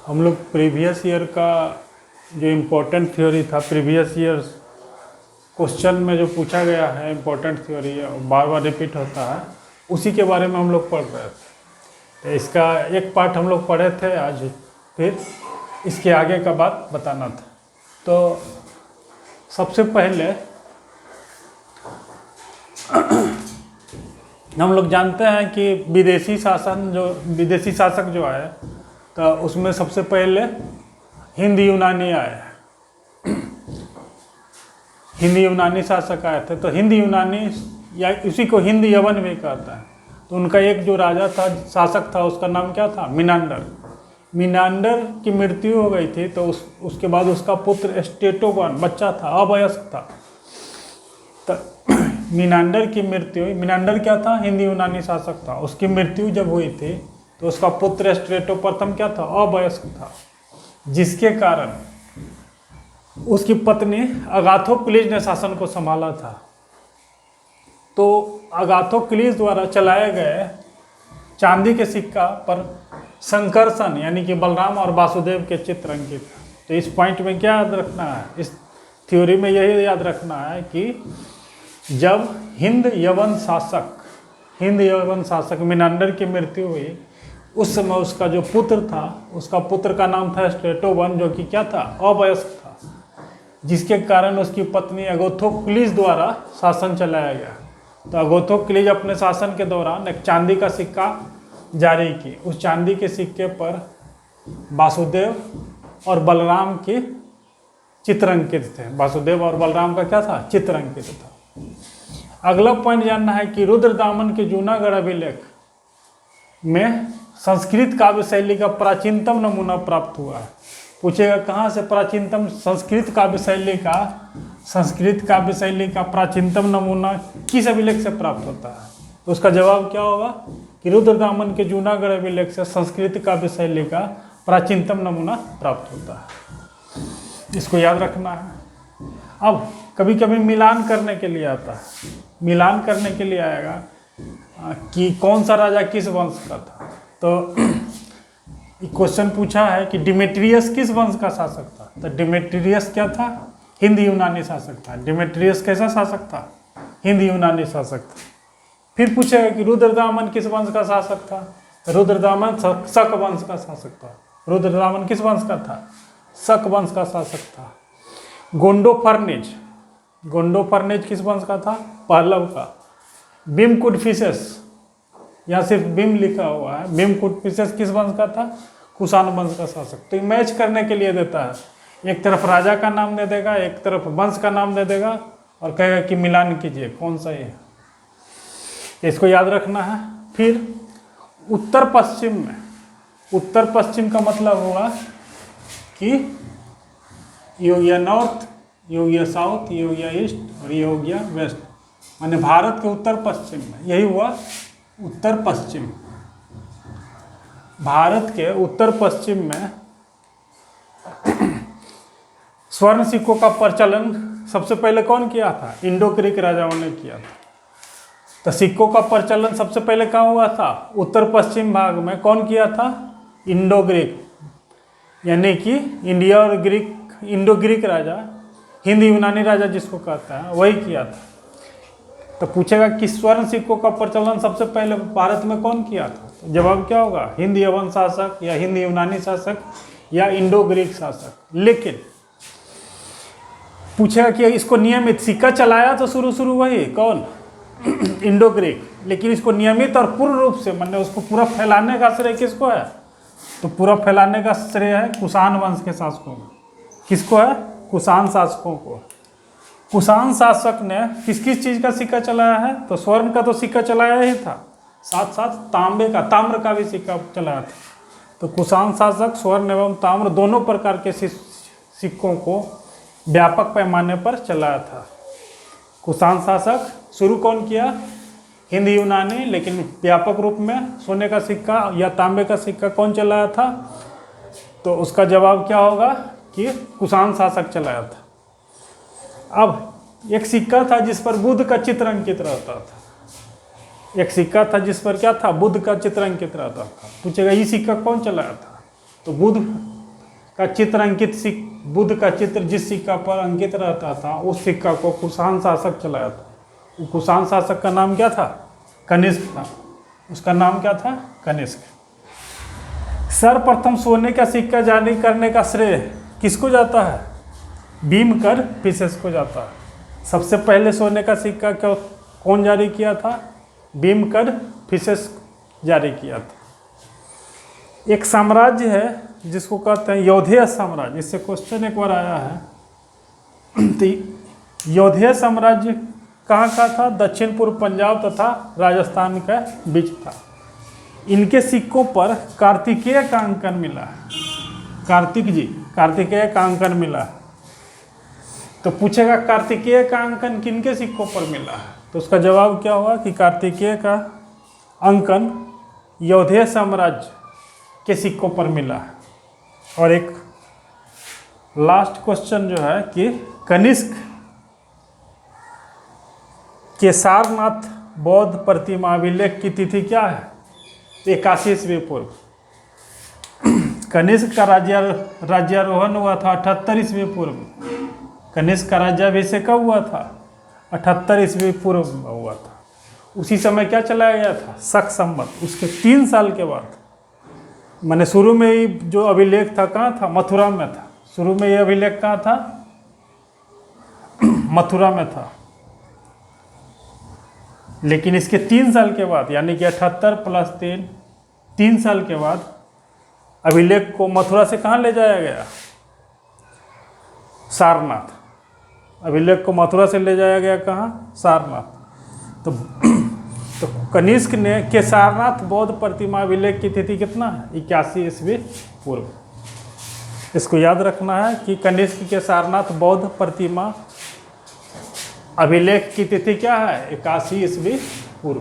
हम लोग previous year का जो इम्पोर्टेंट थ्योरी था, प्रीवियस ईयर क्वेश्चन में जो पूछा गया है इम्पोर्टेंट थ्योरी, बार बार रिपीट होता है, उसी के बारे में हम लोग पढ़ रहे थे। तो इसका एक पार्ट हम लोग पढ़े थे आज, फिर इसके आगे का बात बताना था। तो सबसे पहले हम लोग जानते हैं कि विदेशी शासक जो है, तो उसमें सबसे पहले हिंद यूनानी आए, हिंद यूनानी शासक आए थे। तो हिंद यूनानी या उसी को हिंद यवन भी कहता है। तो उनका एक जो राजा था, शासक था, उसका नाम क्या था? मिनांडर। मिनांडर की मृत्यु हो गई थी, तो उसके बाद उसका पुत्र स्टेटोवन बच्चा था, अवयस्क था। तो मिनांडर की मृत्यु, मिनांडर क्या था? हिंद यूनानी शासक था। उसकी मृत्यु जब हुई थी तो उसका पुत्र स्ट्रेटो प्रथम क्या था? अवयस्क था, जिसके कारण उसकी पत्नी अगाथोक्लिज ने शासन को संभाला था। तो अगाथोक्लिज द्वारा चलाए गए चांदी के सिक्का पर संकर्षण यानी कि बलराम और वासुदेव के चित्र अंकित है। तो इस पॉइंट में क्या याद रखना है? इस थ्योरी में यही याद रखना है कि जब हिंद यवन शासक मिनांडर की मृत्यु हुई, उस समय उसका जो पुत्र था, उसका पुत्र का नाम था स्ट्रेटोवन, जो कि क्या था? अवयस्क था, जिसके कारण उसकी पत्नी अगाथोक्लिज द्वारा शासन चलाया गया। तो अगाथोक्लिज अपने शासन के दौरान एक चांदी का सिक्का जारी की। उस चांदी के सिक्के पर वासुदेव और बलराम के चित्र अंकित थे। वासुदेव और बलराम का क्या था? चित्र अंकित था। अगला पॉइंट जानना है कि रुद्रदामन के जूनागढ़ अभिलेख में संस्कृत काव्य शैली का प्राचीनतम नमूना प्राप्त हुआ है। पूछेगा कहाँ से प्राचीनतम? संस्कृत काव्य शैली का प्राचीनतम नमूना किस अभिलेख से प्राप्त होता है? तो उसका जवाब क्या होगा कि रुद्रदामन के जूनागढ़ अभिलेख से संस्कृत काव्य शैली का प्राचीनतम नमूना प्राप्त होता है। इसको याद रखना है। अब कभी कभी मिलान करने के लिए आता है, मिलान करने के लिए आएगा कि कौन सा राजा किस वंश का था। तो क्वेश्चन पूछा है कि डिमेट्रियस किस वंश का शासक था? तो डिमेट्रियस क्या था? हिंद यूनानी शासक था। डिमेट्रियस कैसा शासक था? हिंद यूनानी शासक था। फिर पूछेगा कि रुद्रदामन किस वंश का शासक था? तो रुद्रदामन शक वंश का शासक था। रुद्रदामन किस वंश का था? शक वंश का शासक था। गोंडोफर्नेज किस वंश का था? पहलव का। बिमकुटफिसेस, यहाँ सिर्फ बिम लिखा हुआ है, बिमकुटफिसेस किस वंश का था? कुषाण वंश का शासक। तो मैच करने के लिए देता है, एक तरफ राजा का नाम दे देगा, एक तरफ वंश का नाम दे देगा और कहेगा कि मिलान कीजिए कौन सा है। इसको याद रखना है। फिर उत्तर पश्चिम का मतलब होगा कि ये हो गया नॉर्थ, ये हो गया साउथ, ये हो गया ईस्ट और ये हो गया वेस्ट। माने भारत के उत्तर पश्चिम में, यही हुआ उत्तर पश्चिम। भारत के उत्तर पश्चिम में स्वर्ण सिक्कों का प्रचलन सबसे पहले कौन किया था? इंडो ग्रीक राजाओं ने किया था। तो सिक्कों का प्रचलन सबसे पहले कहाँ हुआ था? उत्तर पश्चिम भाग में। कौन किया था? इंडो ग्रीक, यानी कि इंडिया और ग्रीक, इंडो ग्रीक राजा, हिंद यूनानी राजा जिसको कहता है, वही किया था। तो पूछेगा कि स्वर्ण सिक्कों का प्रचलन सबसे पहले भारत में कौन किया था? तो जवाब क्या होगा? हिंद यवन शासक या हिंद यूनानी शासक या इंडो ग्रीक शासक। लेकिन पूछेगा कि इसको नियमित सिक्का चलाया तो शुरू वही कौन? Indo Greek. लेकिन इसको नियमित और पूर्ण रूप से, मतलब उसको पूरा फैलाने का श्रेय किसको है? तो पूरा फैलाने का श्रेय है कुषाण वंश के शासकों को। किसको है? कुषाण शासकों को। कुषाण शासक ने किस किस चीज़ का सिक्का चलाया है? तो स्वर्ण का तो सिक्का चलाया ही था, साथ साथ ताम्र का भी सिक्का चलाया था। तो कुषाण शासक स्वर्ण एवं ताम्र दोनों प्रकार के सिक्कों को व्यापक पैमाने पर चलाया था। कुषाण शासक शुरू कौन किया? हिंद यूनानी, लेकिन व्यापक रूप में सोने का सिक्का या तांबे का सिक्का कौन चलाया था? तो उसका जवाब क्या होगा कि कुषाण शासक चलाया था। अब एक सिक्का था जिस पर बुद्ध का चित्र अंकित रहता था। एक सिक्का था जिस पर क्या था? बुद्ध का चित्र अंकित रहता था। पूछेगा ये सिक्का कौन चलाया था? तो बुद्ध का चित्र अंकित बुद्ध का चित्र जिस सिक्का पर अंकित रहता था उस सिक्का को कुषाण शासक चलाया था। वो कुषाण शासक का नाम क्या था? कनिष्क था। उसका नाम क्या था? कनिष्क। सर्वप्रथम सोने का सिक्का जारी करने का श्रेय किसको जाता है? भीमकर को जाता है। सबसे पहले सोने का सिक्का कौन जारी किया था? भीमकर जारी किया था। एक साम्राज्य है जिसको कहते हैं यौधेय साम्राज्य, इससे क्वेश्चन एक बार आया है। तो यौधेय साम्राज्य कहाँ का था? दक्षिण पूर्व पंजाब तथा राजस्थान के बीच था। इनके सिक्कों पर कार्तिकेय का अंकन मिला है। कार्तिकेय का अंकन मिला है। तो पूछेगा कार्तिकेय का अंकन किनके सिक्कों पर मिला है? तो उसका जवाब क्या होगा कि कार्तिकेय का अंकन यौधेय साम्राज्य के सिक्कों पर मिला है। और एक लास्ट क्वेश्चन जो है कि कनिष्क के सारनाथ बौद्ध प्रतिमा अभिलेख की तिथि क्या है? 81 ईस्वी पूर्व। कनिष्क का राज्यारोहण हुआ था 78 ईस्वी पूर्व। कनिष्क का राज्याभिषेक कब हुआ था? 78 ईस्वी पूर्व में हुआ था। उसी समय क्या चलाया गया था? शक संवत। उसके 3 साल के बाद, मैंने शुरू में ही जो अभिलेख था कहाँ था? मथुरा में था। शुरू में ये अभिलेख कहाँ था? मथुरा में था। लेकिन इसके 3 साल के बाद, यानी कि 78 प्लस 3 साल के बाद अभिलेख को मथुरा से कहाँ ले जाया गया? सारनाथ। अभिलेख को मथुरा से ले जाया गया कहाँ? सारनाथ। तो कनिष्क ने के सारनाथ बौद्ध प्रतिमा अभिलेख की तिथि कितना है? 81 ईस्वी पूर्व। इसको याद रखना है कि कनिष्क के सारनाथ बौद्ध प्रतिमा अभिलेख की तिथि क्या है? 81 ईस्वी पूर्व।